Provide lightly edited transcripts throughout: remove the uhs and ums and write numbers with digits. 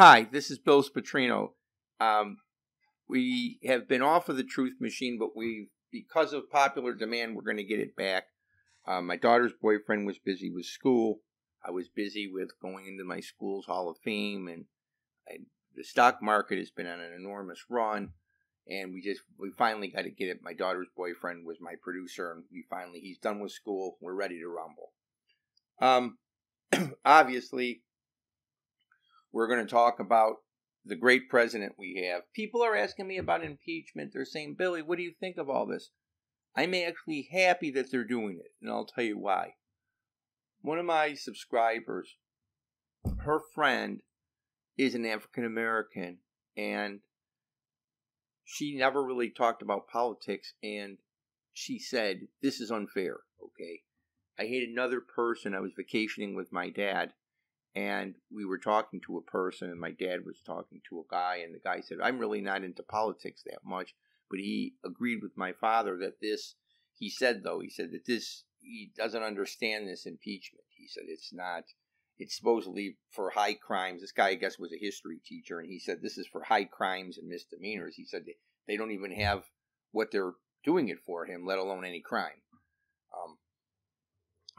Hi, this is Bill Spatrino. We have been off of the Truth Machine, but because of popular demand, we're going to get it back. My daughter's boyfriend was busy with school. I was busy with going into my school's Hall of Fame, and the stock market has been on an enormous run. And we finally got to get it. My daughter's boyfriend was my producer, and he's done with school. We're ready to rumble. Obviously, we're going to talk about the great president we have. People are asking me about impeachment. They're saying, Billy, what do you think of all this? I'm actually happy that they're doing it, and I'll tell you why. One of my subscribers, her friend is an African American, and she never really talked about politics, and she said, this is unfair, okay? I had another person, I was vacationing with my dad, and we were talking to a person, and my dad was talking to a guy, and the guy said, I'm really not into politics that much, but he agreed with my father that he said that he doesn't understand this impeachment. He said it's supposedly for high crimes. This guy, I guess, was a history teacher, and he said this is for high crimes and misdemeanors. He said they don't even have what they're doing it for him, let alone any crime.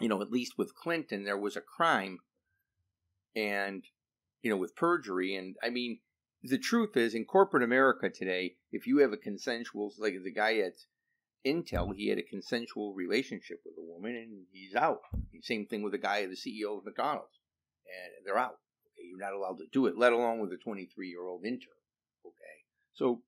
At least with Clinton, there was a crime, and, with perjury. And, I mean, the truth is, in corporate America today, if you have a consensual, like the guy at Intel, he had a consensual relationship with a woman, and he's out. Same thing with the guy, the CEO of McDonald's, and they're out. Okay, you're not allowed to do it, let alone with a 23-year-old intern. Okay, so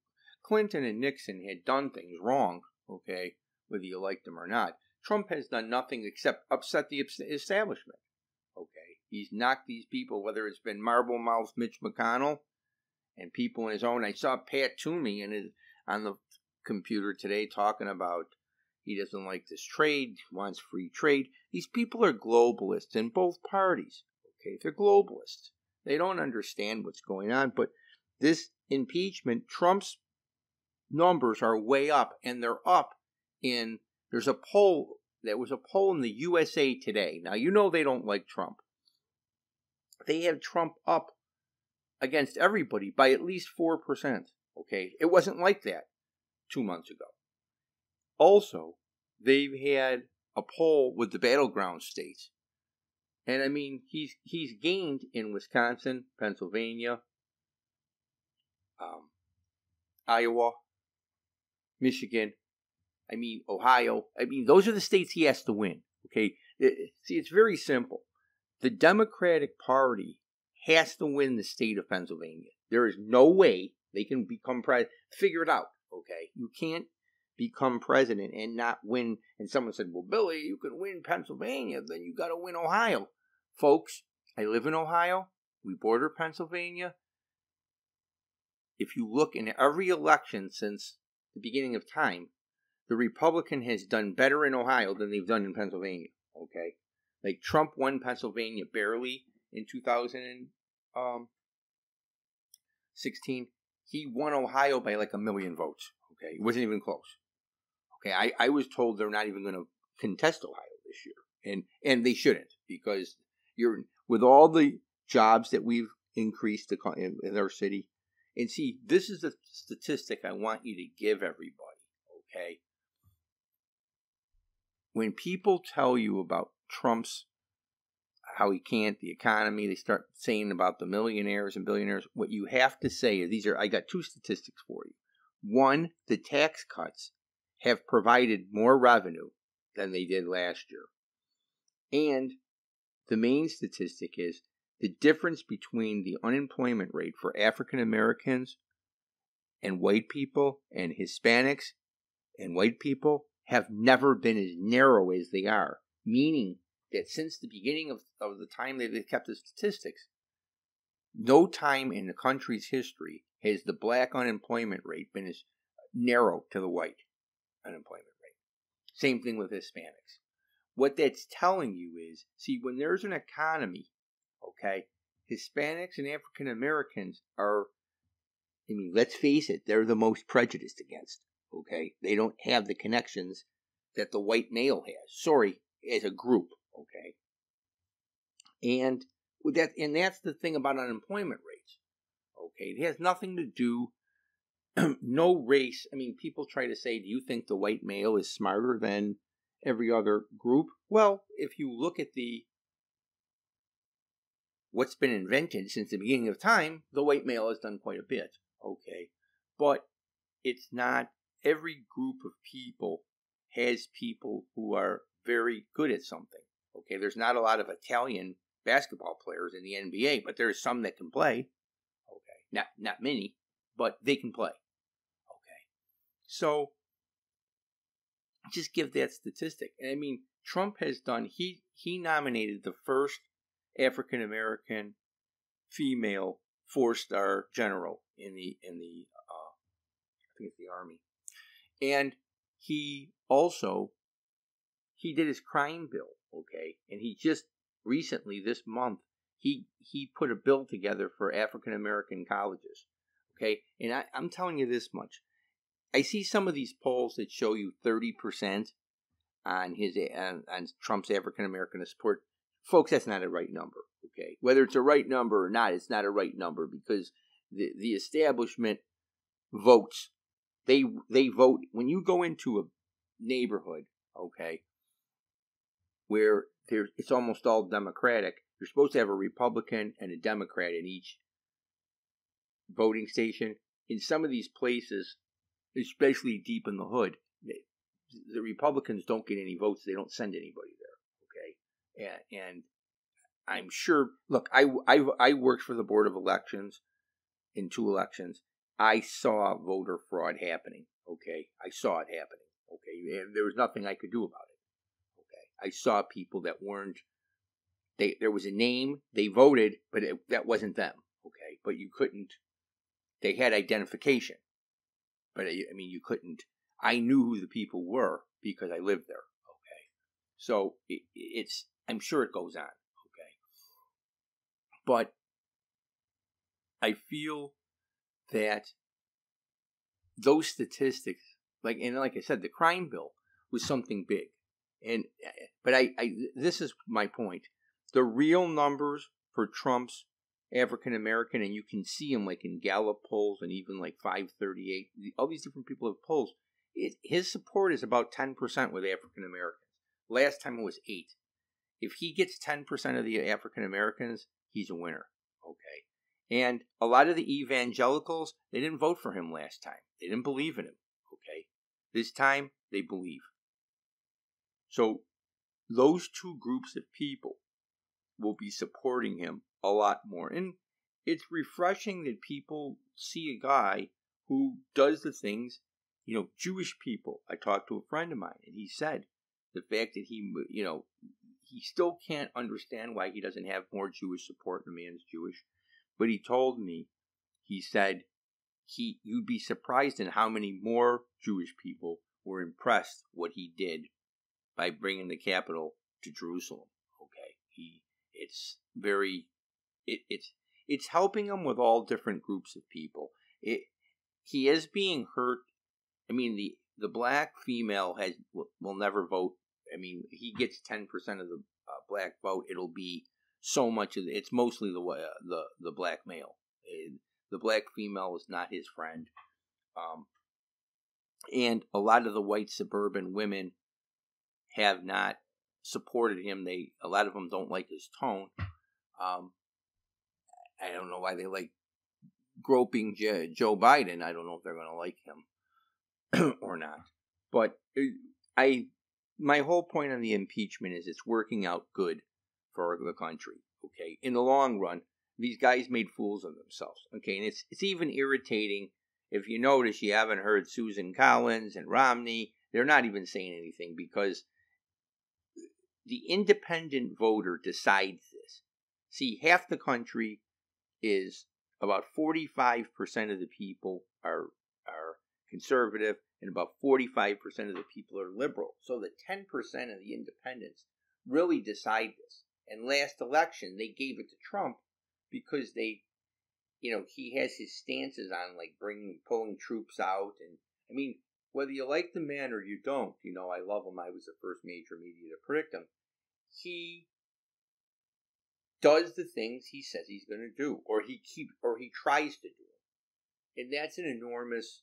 Clinton and Nixon had done things wrong. Okay, whether you like them or not. Trump has done nothing except upset the establishment. Okay, he's knocked these people, whether it's been marble-mouthed Mitch McConnell and people in his own. I saw Pat Toomey on the computer today talking about he doesn't like this trade, wants free trade. These people are globalists in both parties. Okay, they're globalists. They don't understand what's going on. But this impeachment, Trump's numbers are way up, and they're up in. There was a poll in the USA Today. Now, they don't like Trump. They have Trump up against everybody by at least 4%. Okay? It wasn't like that 2 months ago. Also, they've had a poll with the battleground states. And, I mean, he's gained in Wisconsin, Pennsylvania, Iowa, Michigan, Ohio. Those are the states he has to win. Okay, see, it's very simple. The Democratic Party has to win the state of Pennsylvania. There is no way they can become president. Figure it out. Okay, you can't become president and not win. And someone said, "Well, Billy, you can win Pennsylvania, then you got to win Ohio." Folks, I live in Ohio. We border Pennsylvania. If you look in every election since the beginning of time, the Republican has done better in Ohio than they've done in Pennsylvania, okay? Like, Trump won Pennsylvania barely in 2016. He won Ohio by like 1 million votes, okay? It wasn't even close. Okay, I was told they're not even going to contest Ohio this year, and they shouldn't, because with all the jobs that we've increased in our city. And see, this is the statistic I want you to give everybody, okay? When people tell you about Trump's, how he can't, the economy, they start saying about the millionaires and billionaires, what you have to say is, I got 2 statistics for you. One, the tax cuts have provided more revenue than they did last year. And the main statistic is the difference between the unemployment rate for African Americans and white people and Hispanics and white people have never been as narrow as they are, meaning that since the beginning of the time that they kept the statistics, no time in the country's history has the black unemployment rate been as narrow to the white unemployment rate. Same thing with Hispanics. What that's telling you is, see, when there's an economy, okay, Hispanics and African Americans are, let's face it, they're the most prejudiced against. Okay, they don't have the connections that the white male has. Sorry, as a group. Okay, and that's the thing about unemployment rates. Okay, it has nothing to do, no race. I mean, people try to say, do you think the white male is smarter than every other group? Well, if you look at what's been invented since the beginning of time, the white male has done quite a bit. Okay, but it's not every group of people has people who are very good at something. Okay, there's not a lot of Italian basketball players in the NBA, but there's some that can play. Okay, not many, but they can play. Okay, so just give that statistic. And I mean, Trump has done. He nominated the first African American female 4-star general in the I think it's the Army, and he also he did his crime bill. Okay, and he just recently this month he put a bill together for African American colleges. Okay, and I'm telling you this much. I see some of these polls that show you 30% on Trump's African American support. Folks, that's not a right number. Okay, whether it's a right number or not, it's not a right number because the establishment votes. They vote when you go into a neighborhood. Okay, where it's almost all Democratic. You're supposed to have a Republican and a Democrat in each voting station. In some of these places, especially deep in the hood, the Republicans don't get any votes. They don't send anybody there. Okay, and I'm sure. Look, I worked for the Board of Elections in 2 elections. I saw voter fraud happening. Okay, I saw it happening. Okay, and there was nothing I could do about it. Okay, I saw people that weren't. There was a name. They voted, but that wasn't them. Okay, but you couldn't. They had identification. But I mean, you couldn't. I knew who the people were because I lived there. Okay, so it's. I'm sure it goes on. Okay, but I feel that those statistics, like I said, the crime bill was something big, but this is my point. The real numbers for Trump's African American, and you can see him like in Gallup polls and even like 538. All these different people have polls. His support is about 10% with African Americans. Last time it was 8. If he gets 10% of the African Americans, he's a winner. Okay, and a lot of the evangelicals, they didn't vote for him last time. They didn't believe in him. Okay, this time they believe. So those 2 groups of people will be supporting him a lot more. And it's refreshing that people see a guy who does the things, Jewish people. I talked to a friend of mine and he said the fact that he still can't understand why he doesn't have more Jewish support. The man's Jewish. But he told me, he said you'd be surprised in how many more Jewish people were impressed what he did by bringing the capital to Jerusalem. Okay, it's helping him with all different groups of people. He is being hurt. I mean, the black female will never vote. I mean, he gets 10% of the black vote. It'll be so much of it's mostly the black male. The black female is not his friend. And a lot of the white suburban women have not supported him. A lot of them don't like his tone. I don't know why they like groping Joe Biden. I don't know if they're going to like him or not. But my whole point on the impeachment is it's working out good for the country. Okay, in the long run, these guys made fools of themselves. Okay, and it's even irritating if you notice you haven't heard Susan Collins and Romney. They're not even saying anything because the independent voter decides this. See, half the country is about 45% of the people are conservative and about 45% of the people are liberal. So the 10% of the independents really decide this. And last election, they gave it to Trump because he has his stances on like pulling troops out. And I mean, whether you like the man or you don't, I love him. I was the first major media to predict him. He does the things he says he's going to do, or he tries to do and that's an enormous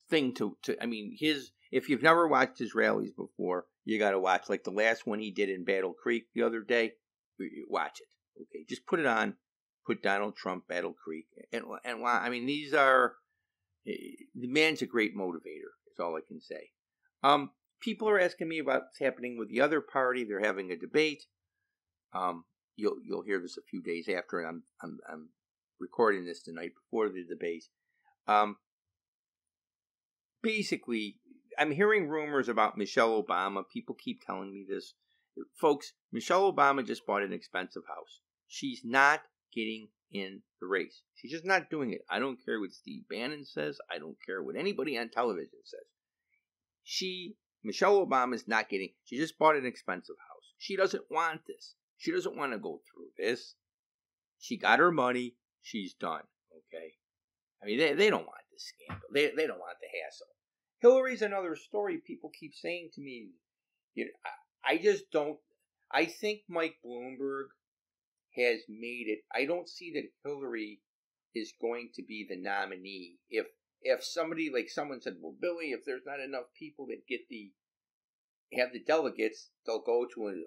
thing to I mean, his, if you've never watched his rallies before, you got to watch, like the last one he did in Battle Creek the other day. Watch it. Okay, just put it on. Put Donald Trump, Battle Creek, and I mean, these are, the man's a great motivator. Is all I can say. People are asking me about what's happening with the other party. They're having a debate. You'll hear this a few days after, and I'm recording this the night before the debate. Basically, I'm hearing rumors about Michelle Obama. People keep telling me this. Folks, Michelle Obama just bought an expensive house. She's not getting in the race. She's just not doing it. I don't care what Steve Bannon says. I don't care what anybody on television says. Michelle Obama is not getting, she just bought an expensive house. She doesn't want this. She doesn't want to go through this. She got her money. She's done. Okay. I mean, they don't want this scandal. They don't want the hassle. Hillary's another story. People keep saying to me, I just don't. I think Mike Bloomberg has made it. I don't see that Hillary is going to be the nominee. If somebody, like someone said, well, Billy, if there's not enough people that have the delegates, they'll go to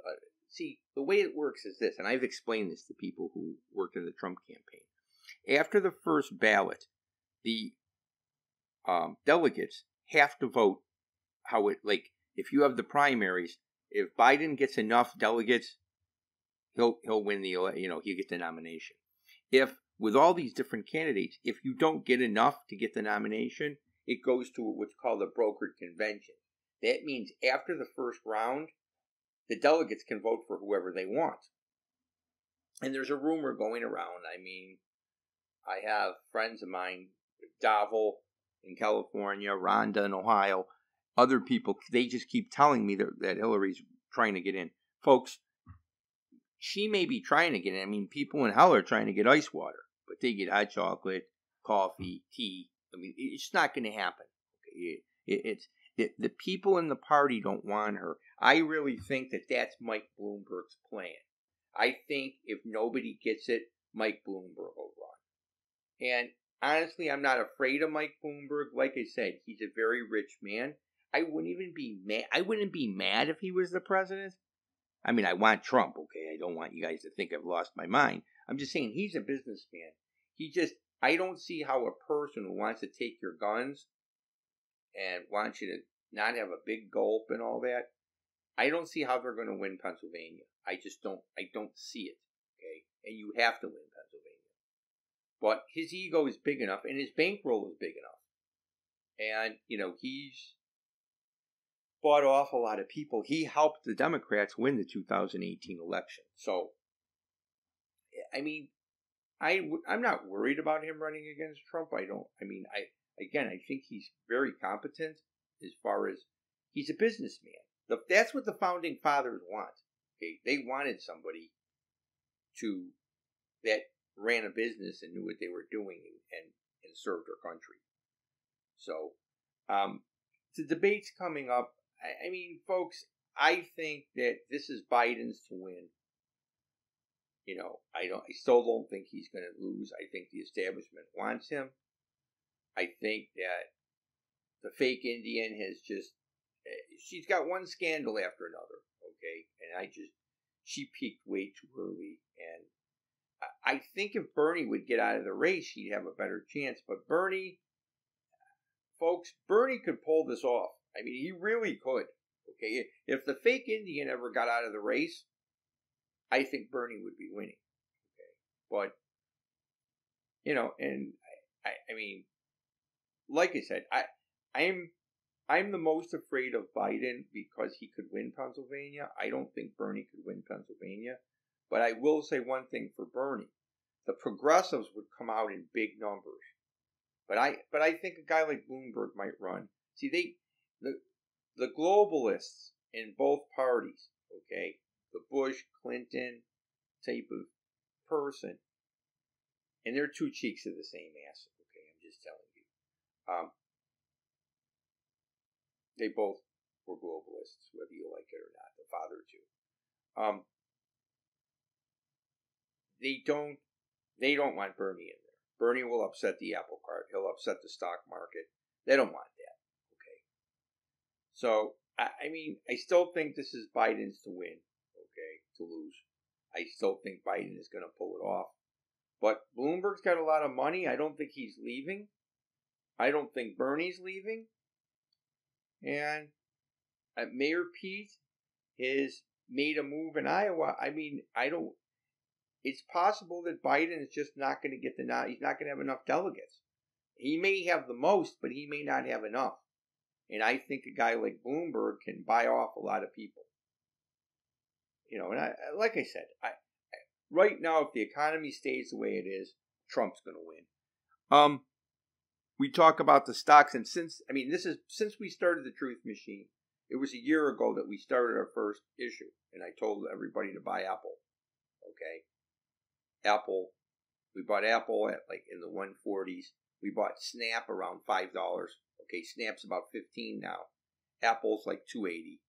see, the way it works is this, and I've explained this to people who worked in the Trump campaign. After the first ballot, the delegates have to vote if you have the primaries, if Biden gets enough delegates, he'll win he'll get the nomination. If with all these different candidates, if you don't get enough to get the nomination, it goes to what's called a brokered convention. That means after the first round, the delegates can vote for whoever they want. And there's a rumor going around. I mean, I have friends of mine, Davil in California, Rhonda in Ohio, other people, they just keep telling me that Hillary's trying to get in. Folks, she may be trying to get in. I mean, people in hell are trying to get ice water, but they get hot chocolate, coffee, tea. I mean, it's not going to happen. The people in the party don't want her. I really think that that's Mike Bloomberg's plan. I think if nobody gets it, Mike Bloomberg will run. And honestly, I'm not afraid of Mike Bloomberg. Like I said, he's a very rich man. I wouldn't even be mad. I wouldn't be mad if he was the president. I mean, I want Trump, okay? I don't want you guys to think I've lost my mind. I'm just saying he's a businessman. I don't see how a person who wants to take your guns and wants you to not have a big gulp and all that, I don't see how they're going to win Pennsylvania. I don't see it, okay? And you have to win Pennsylvania. But his ego is big enough and his bankroll is big enough. And, he's bought off a lot of people. He helped the Democrats win the 2018 election. So, I mean, I'm not worried about him running against Trump. I think he's very competent as far as he's a businessman. That's what the founding fathers want. Okay, they wanted somebody that ran a business and knew what they were doing and served their country. So, the debate's coming up. I mean, folks, I think that this is Biden's to win. I still don't think he's going to lose. I think the establishment wants him. I think that the fake Indian she's got one scandal after another, okay? And she peaked way too early. And I think if Bernie would get out of the race, he'd have a better chance. But Bernie could pull this off. I mean, he really could. Okay, if the fake Indian ever got out of the race, I think Bernie would be winning. Okay, but and I mean, like I said, I'm the most afraid of Biden because he could win Pennsylvania. I don't think Bernie could win Pennsylvania, but I will say one thing for Bernie: the progressives would come out in big numbers. But I think a guy like Bloomberg might run. See, the globalists in both parties, okay, the Bush, Clinton type of person, and they're two cheeks of the same ass, okay, I'm just telling you. They both were globalists, whether you like it or not, the father too. they don't want Bernie in there. Bernie will upset the apple cart. He'll upset the stock market. They don't want that. Okay. So I mean, I still think this is Biden's to win. Okay, to lose. I still think Biden is going to pull it off. But Bloomberg's got a lot of money. I don't think he's leaving. I don't think Bernie's leaving. And Mayor Pete has made a move in Iowa. I mean, it's possible that Biden is just not going to get he's not going to have enough delegates. He may have the most, but he may not have enough. And I think a guy like Bloomberg can buy off a lot of people. You know, and like I said, right now, if the economy stays the way it is, Trump's going to win. We talk about the stocks, and since we started the Truth Machine, it was a year ago that we started our first issue, and I told everybody to buy Apple. Okay, Apple. We bought Apple at like in the 140s. We bought Snap around $5. Okay, Snap's about 15 now. Apple's like 280.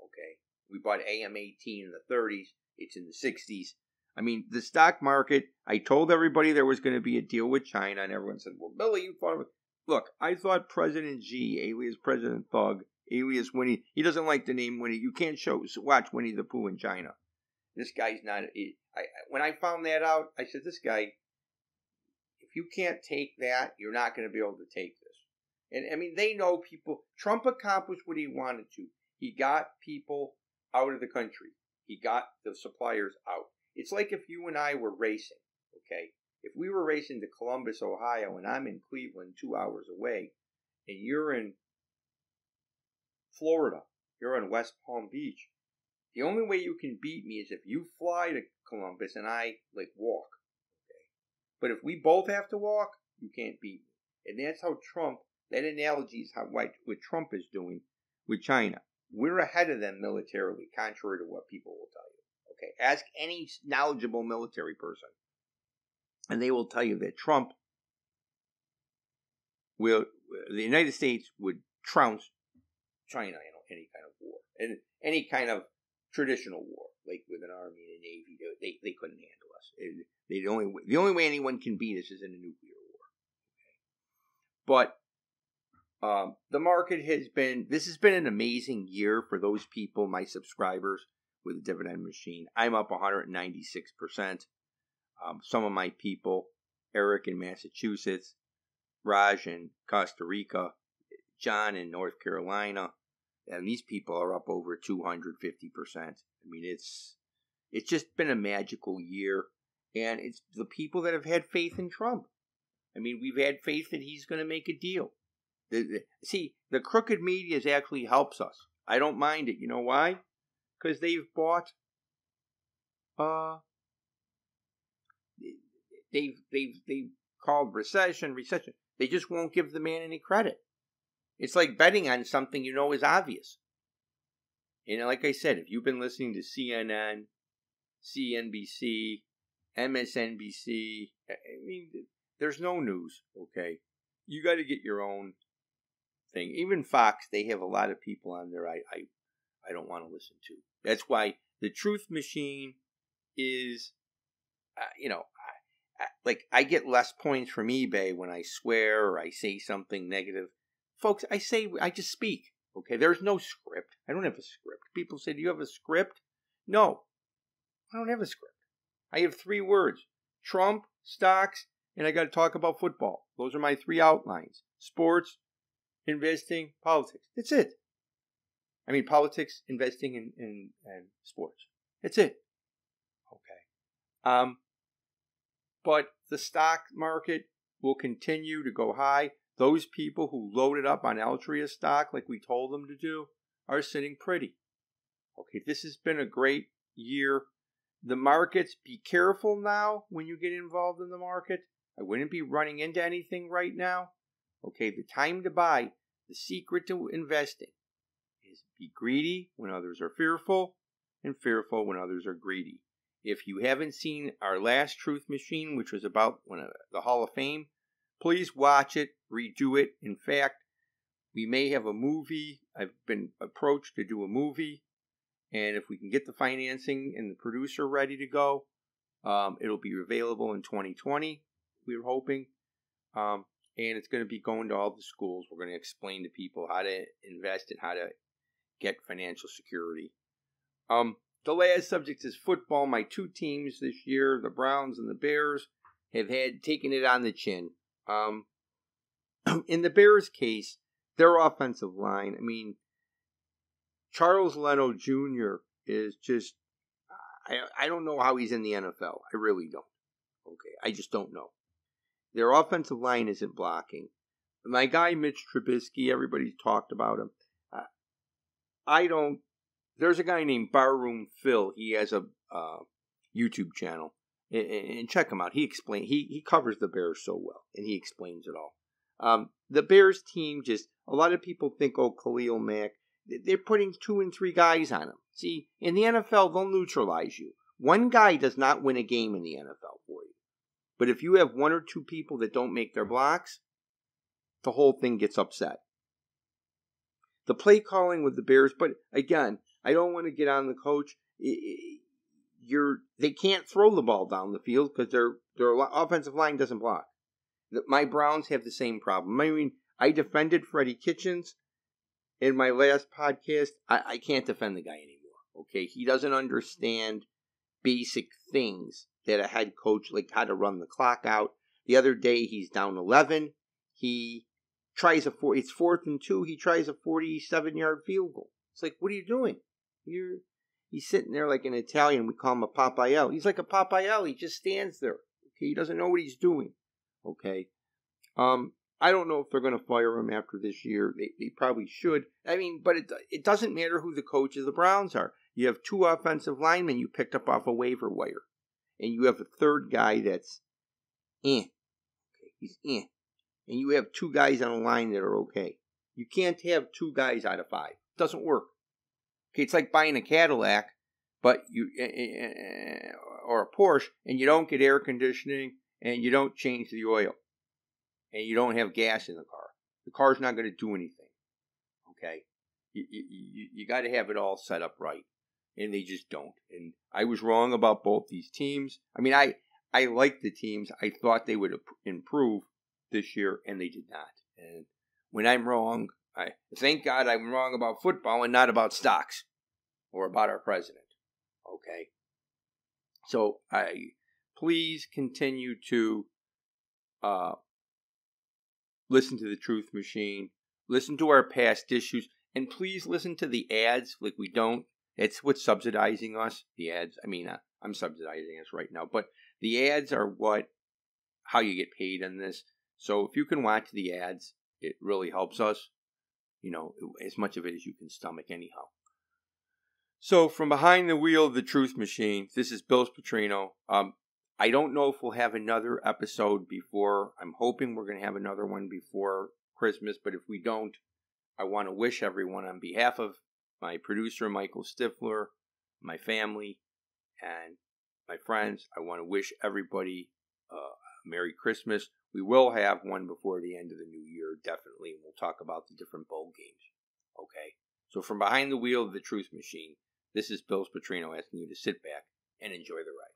Okay, we bought AM18 in the 30s. It's in the 60s. I mean, the stock market, I told everybody there was going to be a deal with China, and everyone said, well, Billy, you thought of it. Look, I thought President G, alias President Thug, alias Winnie, he doesn't like the name Winnie. You can't watch Winnie the Pooh in China. This guy's not, when I found that out, I said, this guy, if you can't take that, you're not going to be able to take this. And I mean, they know people, Trump accomplished what he wanted to. He got people out of the country. He got the suppliers out. It's like if you and I were racing, okay? If we were racing to Columbus, Ohio, and I'm in Cleveland 2 hours away, and you're in Florida, you're in West Palm Beach, the only way you can beat me is if you fly to Columbus and I, like, walk, okay? But if we both have to walk, you can't beat me. And that's how Trump, that analogy is what Trump is doing with China. We're ahead of them militarily, contrary to what people will tell you. Okay, ask any knowledgeable military person, and they will tell you that the United States would trounce China in any kind of war, and any kind of traditional war, like with an army and a navy. They couldn't handle us. The only way anyone can beat us is in a nuclear war. But the market this has been an amazing year for those people, my subscribers, with the dividend machine. I'm up 196%. Some of my people, Eric in Massachusetts, Raj in Costa Rica, John in North Carolina, and these people are up over 250%. I mean, it's just been a magical year, and it's the people that have had faith in Trump. I mean, we've had faith that he's going to make a deal. See, the crooked media actually helps us. I don't mind it. You know why? Because they've bought, they've called recession. They just won't give the man any credit. It's like betting on something you know is obvious. And like I said, if you've been listening to CNN, CNBC, MSNBC, I mean, there's no news, okay? You got to get your own thing. Even Fox, they have a lot of people on there I don't want to listen to. That's why the Truth Machine is, I get less points from eBay when I swear or I say something negative. Folks, I just speak, okay? There's no script. I don't have a script. People say, do you have a script? No, I don't have a script. I have 3 words: Trump, stocks, and I got to talk about football. Those are my 3 outlines: sports, investing, politics. That's it. I mean, politics, investing, and sports. That's it. Okay. But the stock market will continue to go high. Those people who loaded up on Altria stock like we told them to do are sitting pretty. Okay, this has been a great year. The markets, be careful now when you get involved in the market. I wouldn't be running into anything right now. Okay, the time to buy, the secret to investing is be greedy when others are fearful, and fearful when others are greedy. If you haven't seen our last Truth Machine, which was about the Hall of Fame, please watch it, redo it. In fact, we may have a movie. I've been approached to do a movie, and if we can get the financing and the producer ready to go, It'll be available in 2020, we're hoping. And it's going to be going to all the schools. We're going to explain to people how to invest and how to get financial security. The last subject is football. My two teams this year, the Browns and the Bears, have taken it on the chin. In the Bears' case, their offensive line, I mean, Charles Leno Jr. is just, I don't know how he's in the NFL. I really don't. Okay, I just don't know. Their offensive line isn't blocking. My guy, Mitch Trubisky, everybody's talked about him. There's a guy named Barroom Phil. He has a YouTube channel. And check him out. He covers the Bears so well. And he explains it all. The Bears team a lot of people think, Khalil Mack. They're putting 2 and 3 guys on him. See, in the NFL, they'll neutralize you. One guy does not win a game in the NFL for you. But if you have 1 or 2 people that don't make their blocks, the whole thing gets upset. The play calling with the Bears, but again, I don't want to get on the coach. They can't throw the ball down the field because their offensive line doesn't block. My Browns have the same problem. I mean, I defended Freddie Kitchens in my last podcast. I can't defend the guy anymore. Okay, he doesn't understand basic things that a head coach, like how to run the clock out. The other day, he's down 11. He tries it's 4th and 2. He tries a 47-yard field goal. It's like, what are you doing? He's sitting there like an Italian. We call him a Papayel. He's like a Papayel. He just stands there. Okay, he doesn't know what he's doing. Okay. I don't know if they're going to fire him after this year. They probably should. I mean, but it doesn't matter who the coach of the Browns are. You have 2 offensive linemen you picked up off a waiver wire. And you have a third guy that's Okay, he's And you have 2 guys on the line that are okay. You can't have 2 guys out of 5. It doesn't work. Okay, it's like buying a Cadillac, but or a Porsche, and you don't get air conditioning, and you don't change the oil, and you don't have gas in the car. The car's not going to do anything. Okay, you got to have it all set up right, and they just don't. And I was wrong about both these teams. I mean, I like the teams. I thought they would improve this year, and they did not. And when I'm wrong, I thank God I'm wrong about football and not about stocks or about our president. Okay, so please continue to listen to the Truth Machine, listen to our past issues, and please listen to the ads. Like, we don't. It's what's subsidizing us. The ads. I mean, I'm subsidizing us right now, but the ads are how you get paid in this. So if you can watch the ads, it really helps us. You know, as much of it as you can stomach anyhow. So from behind the wheel of the Truth Machine, this is Bill Petrino. I don't know if we'll have another episode before. I'm hoping we're going to have another one before Christmas, but if we don't, I want to wish everyone on behalf of my producer, Michael Stifler, my family, and my friends, I want to wish everybody a Merry Christmas. We will have one before the end of the new year, definitely, and we'll talk about the different bowl games. Okay? So from behind the wheel of the Truth Machine, this is Bill Petrino asking you to sit back and enjoy the ride.